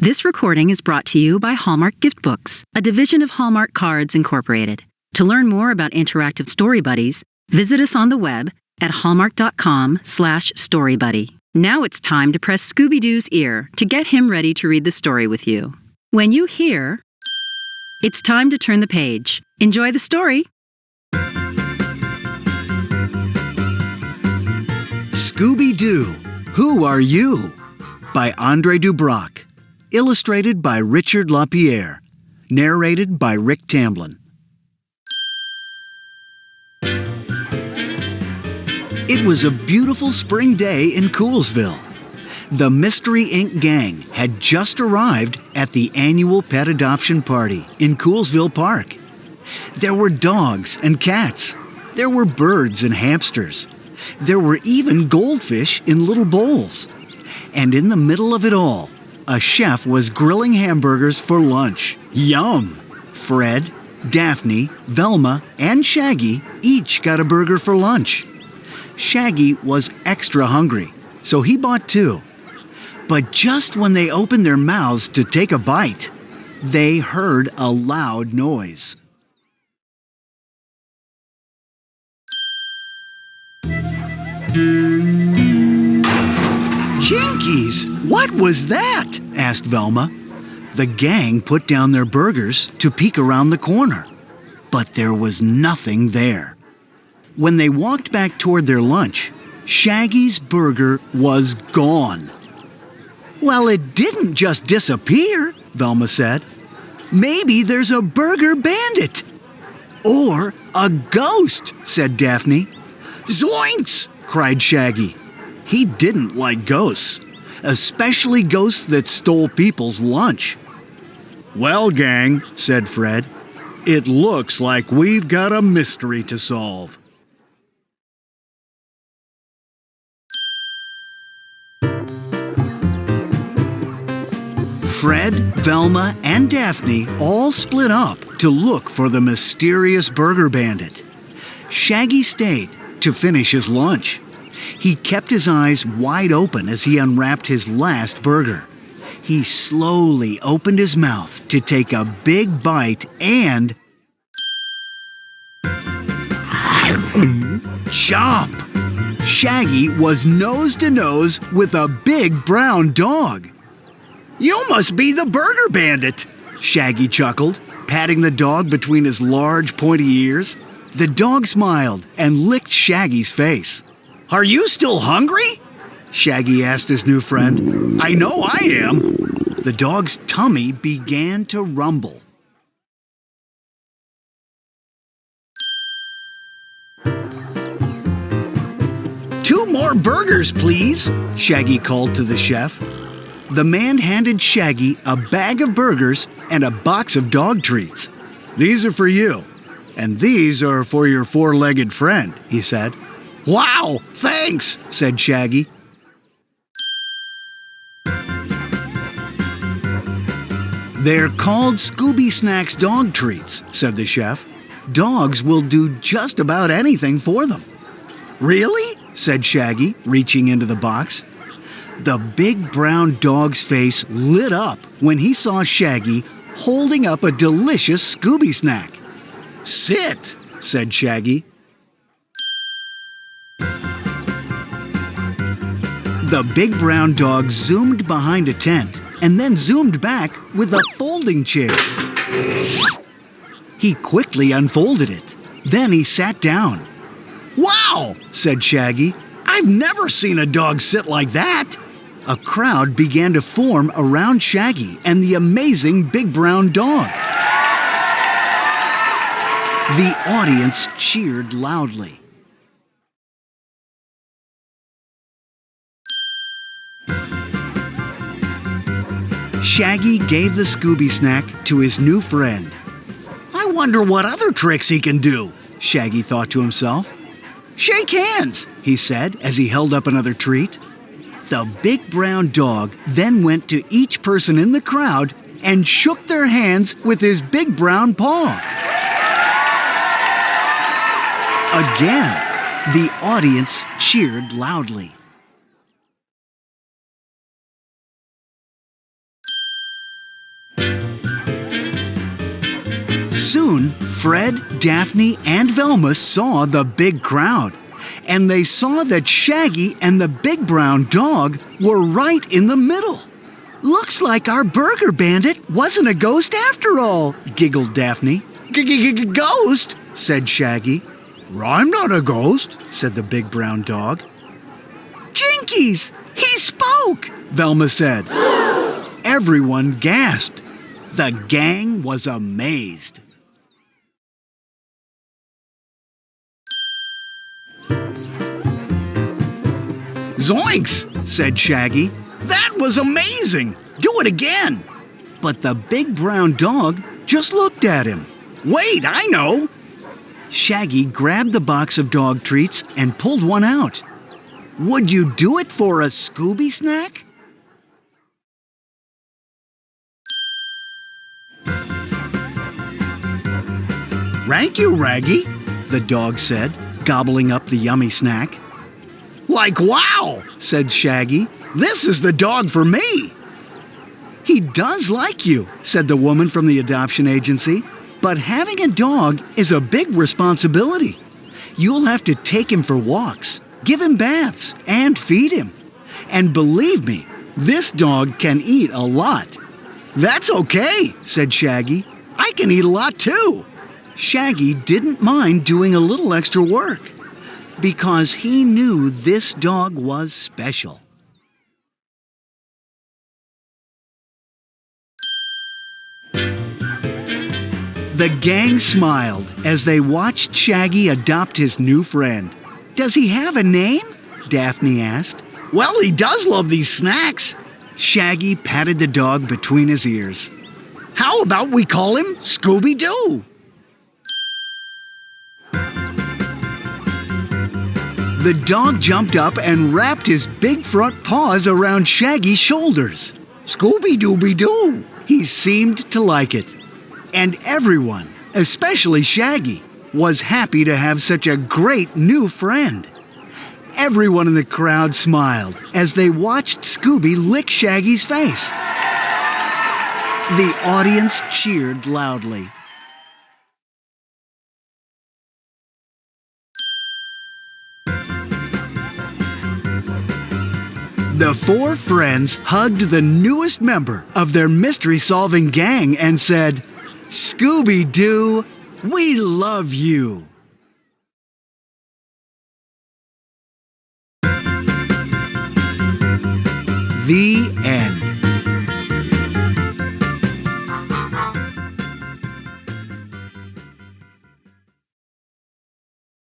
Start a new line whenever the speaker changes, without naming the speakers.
This recording is brought to you by Hallmark Gift Books, a division of Hallmark Cards Incorporated. To learn more about interactive story buddies, visit us on the web at hallmark.com/storybuddy. Now it's time to press Scooby-Doo's ear to get him ready to read the story with you. When you hear, it's time to turn the page. Enjoy the story.
Scooby-Doo, Who Are You? By Andre Dubrock. Illustrated by Richard LaPierre. Narrated by Rick Tamblyn. It was a beautiful spring day in Coolsville. The Mystery Inc. gang had just arrived at the annual pet adoption party in Coolsville Park. There were dogs and cats. There were birds and hamsters. There were even goldfish in little bowls. And in the middle of it all, a chef was grilling hamburgers for lunch. Yum! Fred, Daphne, Velma, and Shaggy each got a burger for lunch. Shaggy was extra hungry, so he bought two. But just when they opened their mouths to take a bite, they heard a loud noise. Jinkies! What was that? Asked Velma. The gang put down their burgers to peek around the corner, but there was nothing there. When they walked back toward their lunch, Shaggy's burger was gone. Well, it didn't just disappear, Velma said. Maybe there's a burger bandit. Or a ghost, said Daphne. Zoinks! Cried Shaggy. He didn't like ghosts, especially ghosts that stole people's lunch. Well, gang, said Fred, it looks like we've got a mystery to solve. Fred, Velma, and Daphne all split up to look for the mysterious burger bandit. Shaggy stayed to finish his lunch. He kept his eyes wide open as he unwrapped his last burger. He slowly opened his mouth to take a big bite and... Chomp! Shaggy was nose to nose with a big brown dog. You must be the burger bandit, Shaggy chuckled, patting the dog between his large, pointy ears. The dog smiled and licked Shaggy's face. Are you still hungry? Shaggy asked his new friend. I know I am. The dog's tummy began to rumble. Two more burgers, please, Shaggy called to the chef. The man handed Shaggy a bag of burgers and a box of dog treats. These are for you, and these are for your four-legged friend, he said. Wow, thanks, said Shaggy. They're called Scooby Snacks dog treats, said the chef. Dogs will do just about anything for them. Really? Said Shaggy, reaching into the box. The big brown dog's face lit up when he saw Shaggy holding up a delicious Scooby snack. Sit, said Shaggy. The big brown dog zoomed behind a tent and then zoomed back with a folding chair. He quickly unfolded it. Then he sat down. Wow, said Shaggy. I've never seen a dog sit like that. A crowd began to form around Shaggy and the amazing big brown dog. The audience cheered loudly. Shaggy gave the Scooby snack to his new friend. I wonder what other tricks he can do, Shaggy thought to himself. Shake hands, he said as he held up another treat. The big brown dog then went to each person in the crowd and shook their hands with his big brown paw. Again, the audience cheered loudly. Soon, Fred, Daphne, and Velma saw the big crowd, and they saw that Shaggy and the big brown dog were right in the middle. "Looks like our burger bandit wasn't a ghost after all," giggled Daphne. "Ghost?" said Shaggy. "I'm not a ghost," said the big brown dog. "Jinkies! He spoke!" Velma said. Everyone gasped. The gang was amazed. "Zoinks!" said Shaggy. "That was amazing! Do it again!" But the big brown dog just looked at him. "Wait, I know!" Shaggy grabbed the box of dog treats and pulled one out. "Would you do it for a Scooby snack?" "Thank you, Raggy," the dog said, gobbling up the yummy snack. "Like wow," said Shaggy. "This is the dog for me." "He does like you," said the woman from the adoption agency. "But having a dog is a big responsibility. You'll have to take him for walks, give him baths, and feed him. And believe me, this dog can eat a lot." "That's okay," said Shaggy. "I can eat a lot too." Shaggy didn't mind doing a little extra work because he knew this dog was special. The gang smiled as they watched Shaggy adopt his new friend. "Does he have a name?" Daphne asked. "Well, he does love these snacks." Shaggy patted the dog between his ears. "How about we call him Scooby-Doo?" The dog jumped up and wrapped his big front paws around Shaggy's shoulders. "Scooby-Dooby-Doo!" He seemed to like it. And everyone, especially Shaggy, was happy to have such a great new friend. Everyone in the crowd smiled as they watched Scooby lick Shaggy's face. The audience cheered loudly. The four friends hugged the newest member of their mystery-solving gang and said, "Scooby-Doo, we love you." The end.